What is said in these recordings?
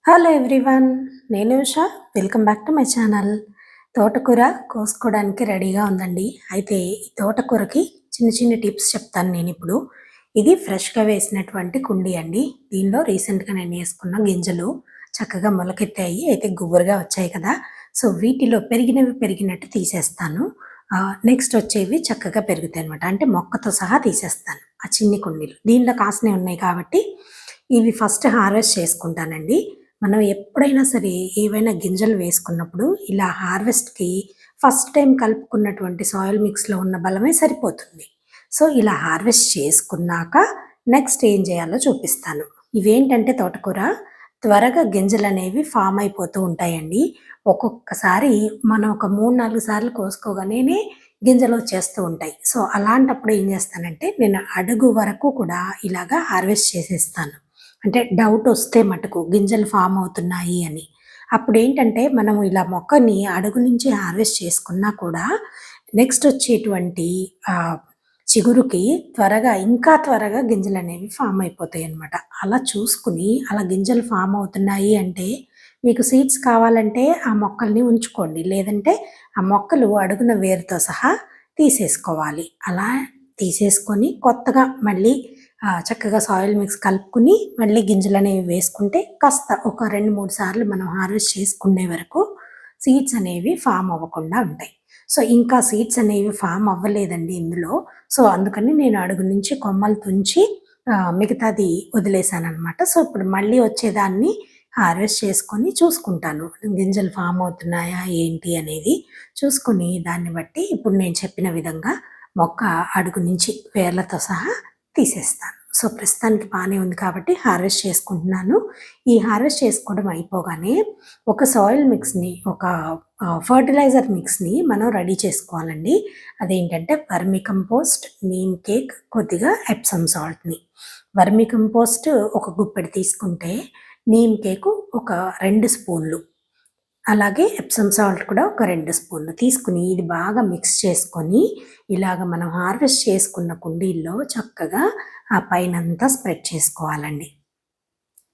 Hello everyone, నేను Usha. Welcome back to my channel. తోటకూర కోసుకోవడానికి రెడీగా ఉందండి. అయితే ఈ తోటకూరకి చిన్న చిన్న టిప్స్ చెప్తాను నేను ఇప్పుడు. ఇది ఫ్రెష్గా వేసినటువంటి కుండీ అండి. దీనిలో రీసెంట్గా నేను వేసుకున్న గింజలు చక్కగా మొలకెత్తాయి. అయితే గుబురుగా వచ్చాయి కదా, సో వీటిలో పెరిగినవి పెరిగినట్టు తీసేస్తాను. నెక్స్ట్ వచ్చేవి చక్కగా పెరుగుతాయి అనమాట. అంటే మొక్కతో సహా తీసేస్తాను ఆ చిన్ని కుండీలు. దీనిలో కాసినవి ఉన్నాయి కాబట్టి ఇవి ఫస్ట్ హార్వెస్ట్ చేసుకుంటానండి. మనం ఎప్పుడైనా సరే ఏవైనా గింజలు వేసుకున్నప్పుడు ఇలా హార్వెస్ట్‌కి ఫస్ట్ టైం కలుపుకున్నటువంటి సాయిల్ మిక్స్‌లో ఉన్న బలమే సరిపోతుంది. సో, ఇలా హార్వెస్ట్ చేసుకున్నాక నెక్స్ట్ ఏం చేయాలో చూపిస్తాను. ఇవేంటంటే తోటకూర త్వరగా గింజలనేవి ఫామ్ అయిపోతూ ఉంటాయండి. ఒక్కొక్కసారి మనం ఒక 3, 4 సార్లు కోసుకోగానే గింజలొచ్చేస్తూ ఉంటాయి. సో, అలాంటప్పుడు ఏం చేస్తానంటే నేను అడుగు వరకు కూడా ఇలాగా హార్వెస్ట్ చేసేస్తాను. అంటే డౌటొస్తే మటుకు గింజలు ఫామ్ అవుతున్నాయి అని. అప్పుడేంటంటే మనం ఇలా మొక్కని అడుగు నుంచి హార్వెస్ట్ చేసుకున్నా కూడా నెక్స్ట్ వచ్చేటువంటి చిగురుకి ఇంకా త్వరగా గింజలనేవి ఫామ్ అయిపోతాయన్నమాట. అలా చూసుకుని అలా గింజలు ఫామ్ అవుతున్నాయి అంటే మీకు సీడ్స్ కావాలంటే ఆ మొక్కల్ని ఉంచుకోండి. లేదంటే ఆ మొక్కలు అడుగున వేరుతో సహా తీసేసుకోవాలి. అలా తీసేసుకొని కొత్తగా మళ్ళీ చక్కగా సాయిల్ మిక్స్ కలుపుకొని మళ్ళీ గింజలనేవి వేసుకుంటే కాస్త ఒక 2, 3 సార్లు మనం హార్వెస్ట్ చేసుకునే వరకు సీడ్స్ అనేవి ఫామ్ అవ్వకుండా ఉంటాయి. సో, ఇంకా సీడ్స్ అనేవి ఫామ్ అవ్వలేదండి ఇందులో. సో, అందుకని నేను అడుగు నుంచి కొమ్మలు తుంచి మిగతాది వదిలేసాననమాట. సో, ఇప్పుడు మళ్ళీ వచ్చేదాన్ని హార్వెస్ట్ చేసుకొని చూసుకుంటాను. గింజలు ఫామ్ అవుతున్నాయా ఏంటి అనేది చూసుకొని దాన్ని బట్టి ఇప్పుడు నేను చెప్పిన విధంగా మొక్క అడుగు నుంచి వేర్లతో సహా తీసేస్తాను. సో, ప్రస్తుతానికి బానే ఉంది కాబట్టి హార్వెస్ట్ చేసుకుంటున్నాను. ఈ హార్వెస్ట్ చేసుకోవడం అయిపోగానే ఒక సాయిల్ మిక్స్‌ని ఫర్టిలైజర్ మిక్స్‌ని మనం రెడీ చేసుకోవాలండి. అదేంటంటే వర్మి కంపోస్ట్, నీమ్ కేక్, కొద్దిగా ఎప్సమ్ సాల్ట్‌ని. వర్మి కంపోస్ట్ ఒక గుప్పెడు తీసుకుంటే, నీమ్ కేకు ఒక 2 స్పూన్లు. అలాగే ఎప్సమ్ సాల్ట్ కూడా ఒక 2 స్పూన్లు తీసుకొని ఇది బాగా మిక్స్ చేసుకొని, ఇలాగ మనం హార్వెస్ట్ చేసుకున్న కుండీల్లో చక్కగా ఆ పైనంతా స్ప్రెడ్ చేసుకోవాలండి.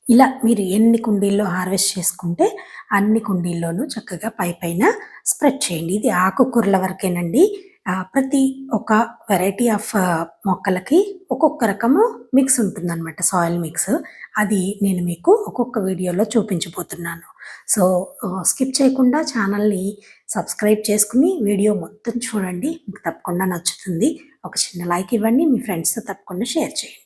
ఇలా మీరు ఎన్ని కుండీల్లో హార్వెస్ట్ చేసుకుంటే అన్ని కుండీల్లోనూ చక్కగా పైన స్ప్రెడ్ చేయండి. ఇది ఆకుకూరల వరకేనండి. ప్రతి ఒక్క వెరైటీ ఆఫ్ మొక్కలకి ఒక్కొక్క రకము మిక్స్ ఉంటుందనమాట, సాయిల్ మిక్స్. అది నేను మీకు ఒక్కొక్క వీడియోలో చూపించబోతున్నాను. సో, స్కిప్ చేయకుండా ఛానల్‌ని సబ్స్క్రైబ్ చేసుకొని వీడియో మొత్తం చూడండి. మీకు తప్పకుండా నచ్చుతుంది. ఒక చిన్న లైక్ ఇవ్వండి. మీ ఫ్రెండ్స్‌తో తప్పకుండా షేర్ చేయండి.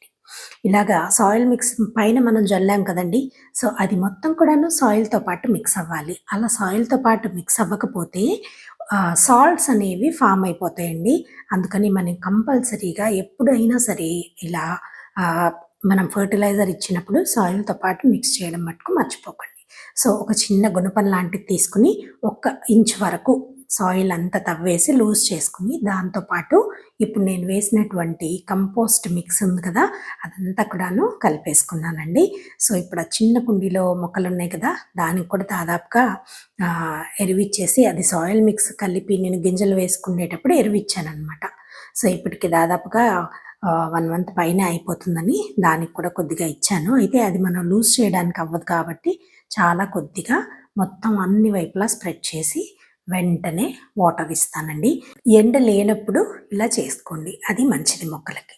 ఇలాగా సాయిల్ మిక్స్ పైన మనం జల్లాం కదండీ! సో, అది మొత్తం కూడాను సాయిల్‌తో పాటు మిక్స్ అవ్వాలి. అలా సాయిల్‌తో పాటు మిక్స్ అవ్వకపోతే సాల్ట్స్ అనేవి ఫామ్ అయిపోతాయండి. అందుకని మనం కంపల్సరీగా ఎప్పుడైనా సరే ఇలా ఆహ్, మనం ఫెర్టిలైజర్ ఇచ్చినప్పుడు సాయిల్‌తో పాటు మిక్స్ చేయడం మటుకు మర్చిపోకండి. సో, ఒక చిన్న గుణపం లాంటిది తీసుకొని, ఒక ఇంచ్ వరకు సాయిల్ అంతా తవ్వేసి లూజ్ చేసుకొని, దాంతో పాటు ఇప్పుడు నేను వేసినటువంటి కంపోస్ట్ మిక్స్ ఉంది కదా, అదంతా కూడాను కలిపేసుకున్నానండి. సో, ఇప్పుడు ఆ చిన్న కుండీలో మొక్కలున్నాయి కదా, దానికి కూడా దాదాపుగా ఎరువిచ్చేసి అది సాయిల్ మిక్స్ కలిపి నేను గింజలు వేసుకునేటప్పుడు ఎరువిచ్చాననమాట. సో, ఇప్పటికి దాదాపుగా 1 మంత్ పైనే అయిపోతుందని దానికి కూడా కొద్దిగా ఇచ్చాను. అయితే అది మనం లూజ్ చేయడానికి అవ్వదు కాబట్టి చాలా కొద్దిగా మొత్తం అన్ని వైపులా స్ప్రెడ్ చేసి వెంటనే వాటర్ ఇస్తానండి. ఎండ లేనప్పుడు ఇలా చేసుకోండి. అది మంచిది మొక్కలకి.